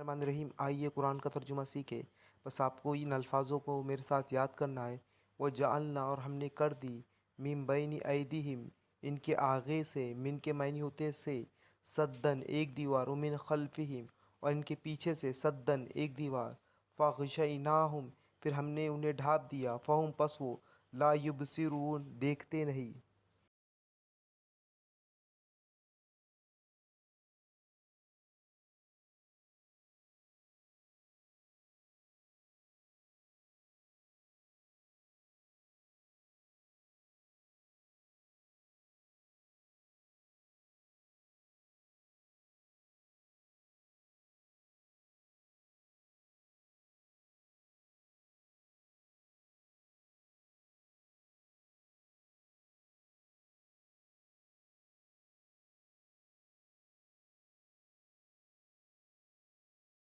الرحمن الرحیم، آئیے قرآن کا ترجمہ سیکھیں۔ بس آپ کو ان الفاظوں کو میرے ساتھ یاد کرنا ہے۔ وَجَعَلْنَا، اور ہم نے کر دی، مِن بَيْنِ أَيْدِيهِمْ، ان کے آگے سے، من کے معنی ہوتے سے، سدًّا ایک دیوار، ومن خلفہم، اور ان کے پیچھے سے، سدًّا ایک دیوار، فَغْشَيْنَاهُمْ، پھر ہم نے انہیں ڈھانپ دیا، فَهُمْ، پس وہ، لا یبصرون، دیکھتے نہیں۔